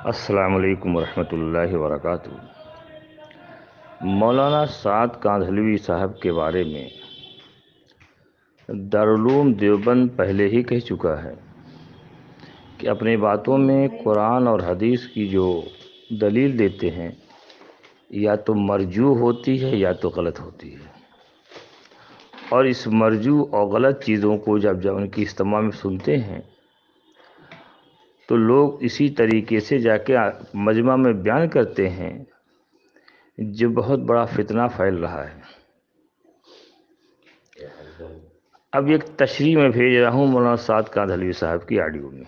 السلام علیکم ورحمۃ اللہ وبرکاتہ۔ مولانا سعد کاندھلوی صاحب کے بارے میں دارالعلوم دیوبند پہلے ہی کہہ چکا ہے کہ اپنی باتوں میں قرآن اور حدیث کی جو دلیل دیتے ہیں یا تو مرجوح ہوتی ہے یا تو غلط ہوتی ہے، اور اس مرجوح اور غلط چیزوں کو جب ان کی اجتماع میں سنتے ہیں تو لوگ اسی طریقے سے جا کے مجمع میں بیان کرتے ہیں، جو بہت بڑا فتنہ پھیل رہا ہے۔ اب ایک تشریح میں بھیج رہا ہوں مولانا سعد کاندھلوی صاحب کی آڈیو میں۔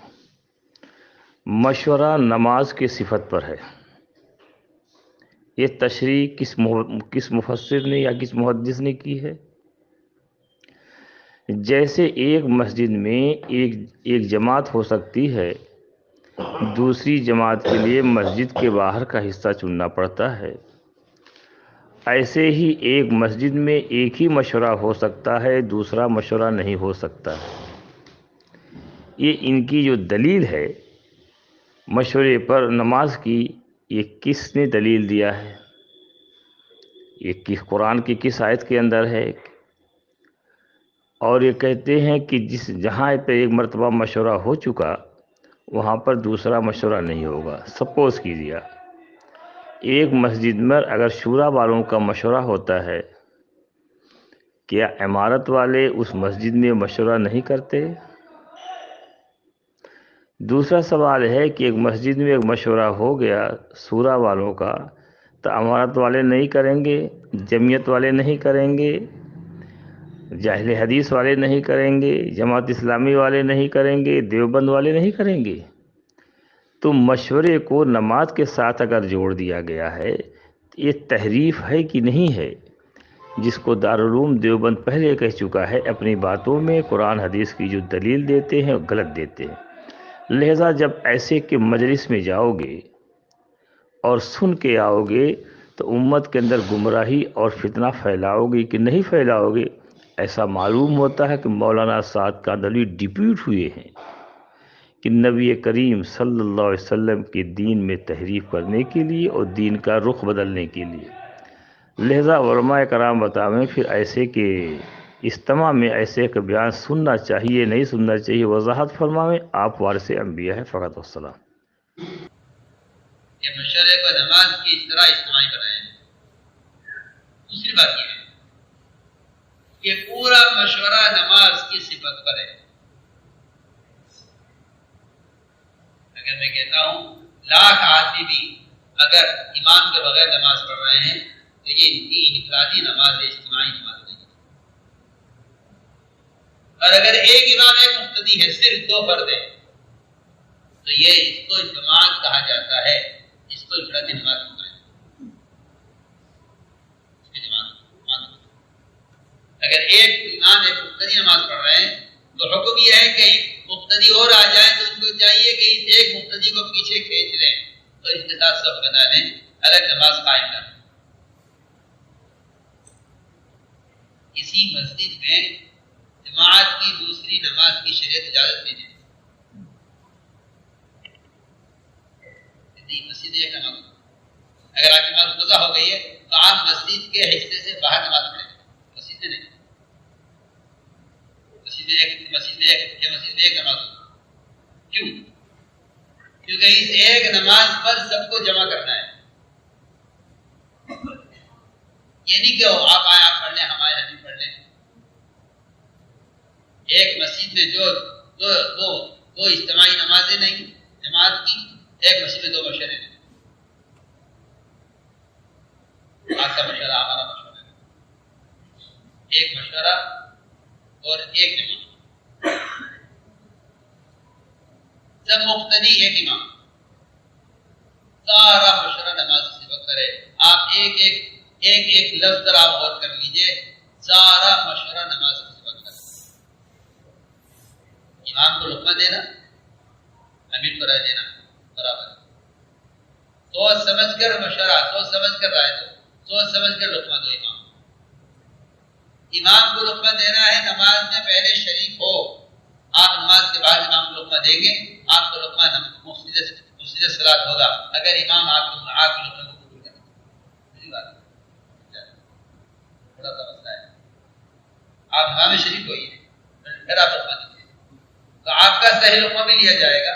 مشورہ نماز کی صفت پر ہے۔ یہ تشریح کس مفسر نے یا کس محدث نے کی ہے؟ جیسے ایک مسجد میں ایک جماعت ہو سکتی ہے، دوسری جماعت کے لیے مسجد کے باہر کا حصہ چننا پڑتا ہے، ایسے ہی ایک مسجد میں ایک ہی مشورہ ہو سکتا ہے، دوسرا مشورہ نہیں ہو سکتا ہے۔ یہ ان کی جو دلیل ہے مشورے پر نماز کی، یہ کس نے دلیل دیا ہے؟ یہ قرآن کی کس آیت کے اندر ہے؟ اور یہ کہتے ہیں کہ جہاں پہ ایک مرتبہ مشورہ ہو چکا وہاں پر دوسرا مشورہ نہیں ہوگا۔ سپوز کیجیے ایک مسجد میں اگر شورا والوں کا مشورہ ہوتا ہے، کیا عمارت والے اس مسجد میں مشورہ نہیں کرتے؟ دوسرا سوال ہے کہ ایک مسجد میں ایک مشورہ ہو گیا شورا والوں کا، تو عمارت والے نہیں کریں گے، جمعیت والے نہیں کریں گے، اہل حدیث والے نہیں کریں گے، جماعت اسلامی والے نہیں کریں گے، دیوبند والے نہیں کریں گے؟ تو مشورے کو نماز کے ساتھ اگر جوڑ دیا گیا ہے تو یہ تحریف ہے کہ نہیں ہے؟ جس کو دارالعلوم دیوبند پہلے کہہ چکا ہے اپنی باتوں میں قرآن حدیث کی جو دلیل دیتے ہیں غلط دیتے ہیں۔ لہذا جب ایسے کے مجلس میں جاؤ گے اور سن کے آؤ گے تو امت کے اندر گمراہی اور فتنہ پھیلاؤ گے کہ نہیں پھیلاؤ گے؟ ایسا معلوم ہوتا ہے کہ مولانا سعد کاندھلوی ڈپیوٹ ہوئے ہیں کہ نبی کریم صلی اللہ علیہ وسلم کے دین میں تحریف کرنے کے لیے اور دین کا رخ بدلنے کے لیے۔ لہذا علماء کرام بتاویں پھر ایسے کے اجتماع میں ایسے کا بیان سننا چاہیے نہیں سننا چاہیے؟ وضاحت فرماویں، آپ وارث انبیاء ہے، فقط والسلام۔ کہ مشورے کو نماز کی اس طرح اجتماعی بنائیں۔ دوسری بات یہ ہے کہ پورا مشورہ نماز کی صفت پر ہے۔ اگر میں کہتا ہوں لاکھ آدمی بھی اگر امام کے بغیر نماز پڑھ رہے ہیں تو یہ ان کی انفرادی نماز ہے، اجتماعی نماز نہیں۔ اور اگر ایک امام ایک مقتدی ہے، صرف دو فرد ہیں، تو یہ اس کو جماعت کہا جاتا ہے، اس کو انفرادی نماز کہا جاتا ہے۔ اگر ایک امام ایک مقتدی نماز پڑھ رہے ہیں تو حکم یہ ہے کہ مقتدی اور آ جائیں تو ان کو چاہیے کہ اس ایک مقتدی کو پیچھے کھینچ لیں اور اس کے ساتھ صف بنا لیں، الگ نماز قائم کریں۔ اسی مسجد میں جماعت کی دوسری نماز کی شریعت اجازت نہیں دیتی۔ مسجد ایک نماز، اگر آپ کی نماز قضا ہو گئی ہے تو آپ مسجد کے حصے سے باہر نماز پڑھیں، مسجد سے نہیں۔ مسجد ایک نماز کیوں؟ کیونکہ اس ایک نماز پر سب کو جمع کرنا ہے۔ یہ نہیں کہ آپ آئے آپ پڑھ لیں، ہم آئے ہم پڑھ لیں۔ ایک مسجد میں جو دو اجتماعی نمازیں نہیں جماعت کی، ایک مسجد میں دو مشورے نہیں۔ آپ کا مشورہ ہمارا مشورہ ہے، ایک مشورہ اور ایک جماعت، سب مقتدی ایک امام، سارا مشورہ نماز سے وقت کرے۔ آپ ایک لفظ پر آپ غور کر لیجئے، سارا مشورہ نماز سے وقت کرے۔ امام کو لقمہ دینا، امیر کو رائے دینا برابر ہے۔ سوچ سمجھ کر مشورہ، سوچ سمجھ کر رائے دو، سوچ سمجھ کر لقمہ دو۔ امام کو لقمہ دینا ہے، نماز میں پہلے شریک ہو۔ آپ نماز کے بعد امام کو لقمہ دیں گے، آپ کو لقمہ مسجد صلاۃ ہوگا اگر امام آپ کو لقمے کو قبول کرے. اسی بات تھوڑا سا مسئلہ ہے. آپ امام شریف ہوئیے پھر آپ لقمہ دیجیے تو آپ کا صحیح لقمہ بھی لیا جائے گا.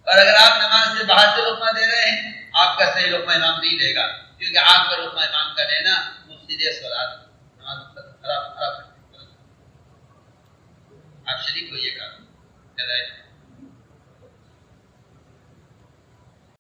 اور اگر آپ نماز سے باہر سے لقمہ دے رہے ہیں آپ کا صحیح لقمہ امام نہیں لے گا کیونکہ آپ کا لقمہ امام کا لینا مفسد صلاۃ